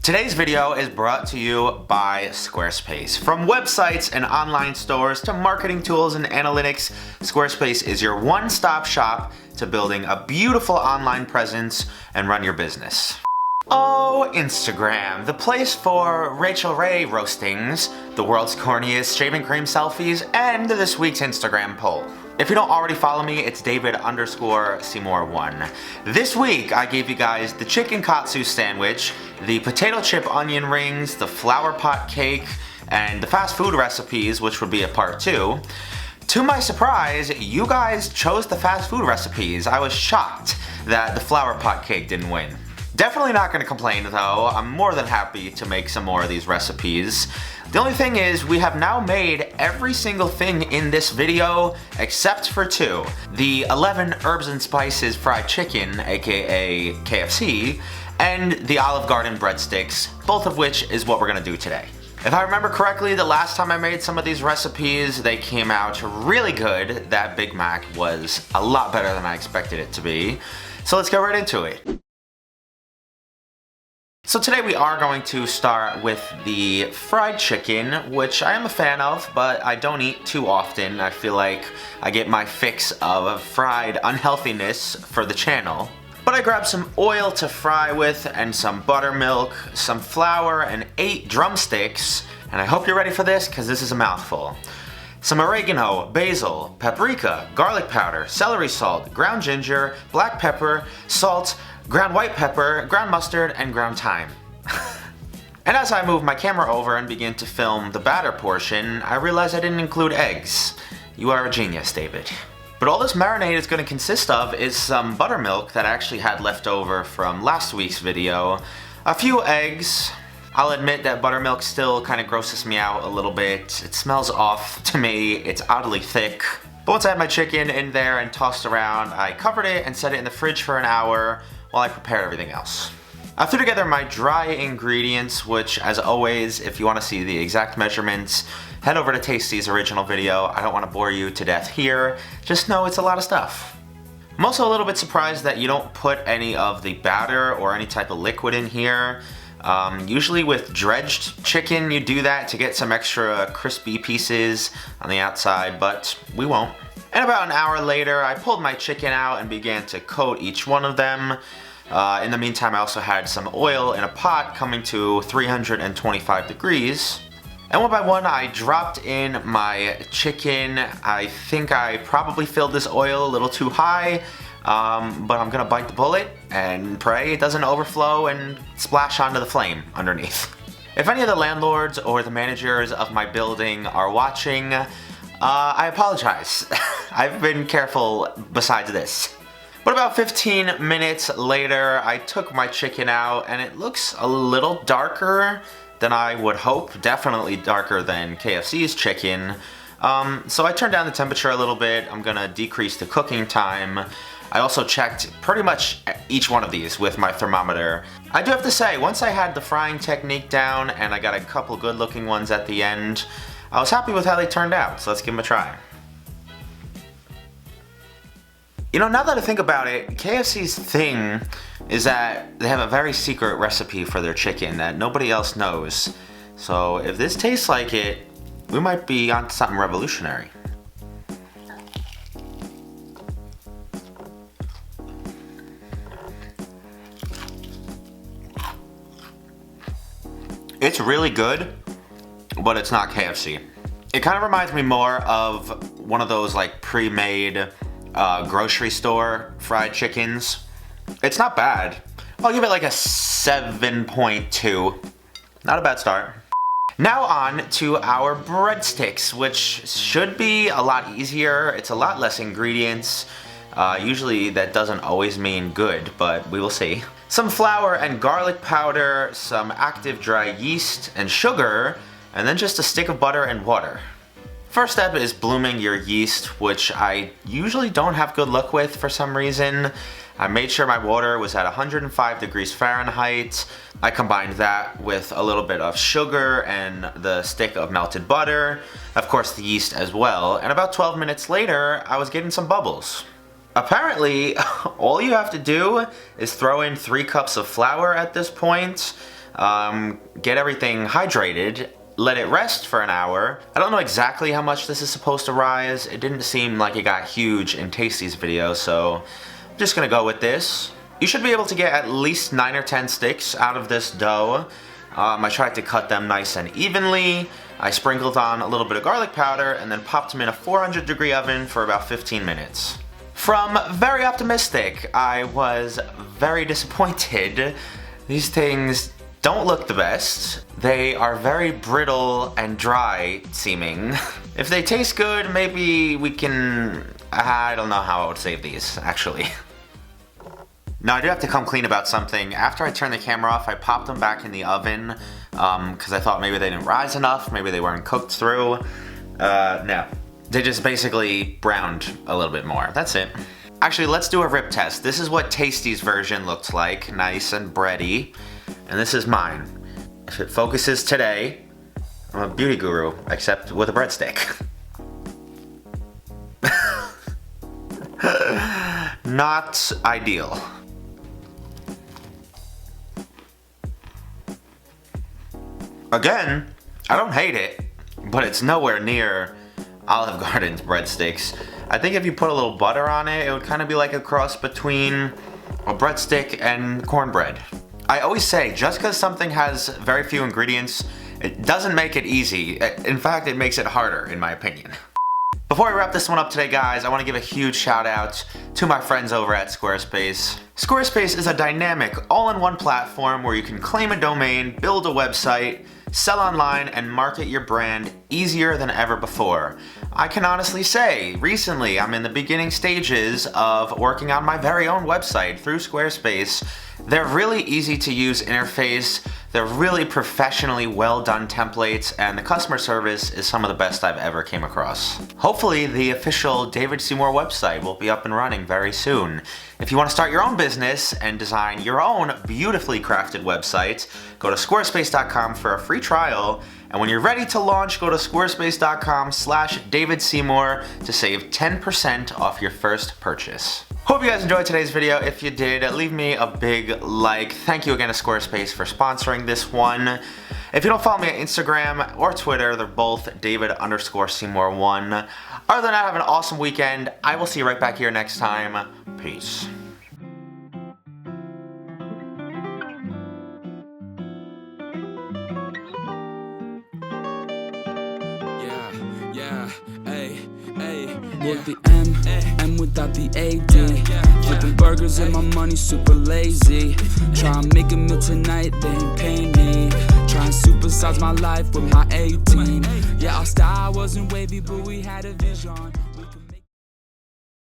Today's video is brought to you by Squarespace. From websites and online stores to marketing tools and analytics, Squarespace is your one-stop shop to building a beautiful online presence and run your business. Oh, Instagram, the place for Rachel Ray roastings, the world's corniest shaving cream selfies, and this week's Instagram poll. If you don't already follow me, it's David_Seymour1. This week, I gave you guys the chicken katsu sandwich, the potato chip onion rings, the flower pot cake, and the fast food recipes, which would be a part 2. To my surprise, you guys chose the fast food recipes. I was shocked that the flower pot cake didn't win. Definitely not going to complain though. I'm more than happy to make some more of these recipes. The only thing is, we have now made every single thing in this video except for 2. The 11 herbs and spices fried chicken, aka KFC, and the Olive Garden breadsticks, both of which is what we're gonna do today. If I remember correctly, the last time I made some of these recipes, they came out really good. That Big Mac was a lot better than I expected it to be. So let's get right into it. So today we are going to start with the fried chicken, which I am a fan of, but I don't eat too often. I feel like I get my fix of fried unhealthiness for the channel. But I grabbed some oil to fry with and some buttermilk, some flour, and 8 drumsticks. And I hope you're ready for this because this is a mouthful. Some oregano, basil, paprika, garlic powder, celery salt, ground ginger, black pepper, salt, ground white pepper, ground mustard, and ground thyme. And as I move my camera over and begin to film the batter portion, I realize I didn't include eggs. You are a genius, David. But all this marinade is going to consist of is some buttermilk that I actually had left over from last week's video, a few eggs. I'll admit that buttermilk still kind of grosses me out a little bit. It smells off to me, it's oddly thick. But once I had my chicken in there and tossed around, I covered it and set it in the fridge for an hour while I prepared everything else. I threw together my dry ingredients, which, as always, if you want to see the exact measurements, head over to Tasty's original video. I don't want to bore you to death here, just know it's a lot of stuff. I'm also a little bit surprised that you don't put any of the batter or any type of liquid in here. Usually with dredged chicken you do that to get some extra crispy pieces on the outside, but we won't. And about an hour later, I pulled my chicken out and began to coat each one of them. In the meantime, I also had some oil in a pot coming to 325 degrees. And one by one, I dropped in my chicken. I think I probably filled this oil a little too high, but I'm gonna bite the bullet and pray it doesn't overflow and splash onto the flame underneath. If any of the landlords or the managers of my building are watching, I apologize. I've been careful besides this. But about 15 minutes later, I took my chicken out and it looks a little darker than I would hope. Definitely darker than KFC's chicken. So I turned down the temperature a little bit. I'm gonna decrease the cooking time. I also checked pretty much each one of these with my thermometer. I do have to say, once I had the frying technique down and I got a couple good looking ones at the end, I was happy with how they turned out, so let's give them a try. You know, now that I think about it, KFC's thing is that they have a very secret recipe for their chicken that nobody else knows. So if this tastes like it, we might be onto something revolutionary. It's really good, but it's not KFC. It kind of reminds me more of one of those like pre-made grocery store fried chickens. It's not bad. I'll give it like a 7.2. Not a bad start. Now on to our breadsticks, which should be a lot easier. It's a lot less ingredients. Usually that doesn't always mean good, but we will see. Some flour and garlic powder, some active dry yeast and sugar, and then just a stick of butter and water. First step is blooming your yeast, which I usually don't have good luck with for some reason. I made sure my water was at 105 degrees Fahrenheit. I combined that with a little bit of sugar and the stick of melted butter, of course the yeast as well, and about 12 minutes later, I was getting some bubbles. Apparently, all you have to do is throw in 3 cups of flour at this point. get everything hydrated, let it rest for an hour. I don't know exactly how much this is supposed to rise. It didn't seem like it got huge in Tasty's video, so I'm just gonna go with this. You should be able to get at least 9 or 10 sticks out of this dough. I tried to cut them nice and evenly. I sprinkled on a little bit of garlic powder and then popped them in a 400-degree oven for about 15 minutes. From very optimistic, I was very disappointed. These things don't look the best. They are very brittle and dry seeming. If they taste good, maybe we can... I don't know how I would save these, actually. Now I do have to come clean about something. After I turned the camera off, I popped them back in the oven because I thought maybe they didn't rise enough, maybe they weren't cooked through. No. They just basically browned a little bit more. That's it. Actually, let's do a rip test. This is what Tasty's version looked like. Nice and bready. And this is mine. If it focuses today, I'm a beauty guru, except with a breadstick. Not ideal. Again, I don't hate it, but it's nowhere near Olive Garden's breadsticks. I think if you put a little butter on it, it would kind of be like a cross between a breadstick and cornbread. I always say, just because something has very few ingredients, it doesn't make it easy. In fact, it makes it harder, in my opinion. Before I wrap this one up today, guys, I want to give a huge shout out to my friends over at Squarespace. Squarespace is a dynamic, all-in-one platform where you can claim a domain, build a website, sell online, and market your brand easier than ever before. I can honestly say, recently I'm in the beginning stages of working on my very own website through Squarespace. They're really easy to use interface, they're really professionally well done templates, and the customer service is some of the best I've ever came across. Hopefully the official David Seymour website will be up and running very soon. If you want to start your own business and design your own beautifully crafted website, go to squarespace.com for a free trial, and when you're ready to launch, go to squarespace.com/DavidSeymour to save 10% off your first purchase. Hope you guys enjoyed today's video. If you did, leave me a big like. Thank you again to Squarespace for sponsoring this one. If you don't follow me on Instagram or Twitter, they're both David_Seymour1. Other than that, have an awesome weekend. I will see you right back here next time. Peace. With the M without the AD. Flipping burgers and my money super lazy. Try and make a meal tonight, they ain't paying me. Try and supersize my life with my 18. Yeah, our style wasn't wavy, but we had a vision.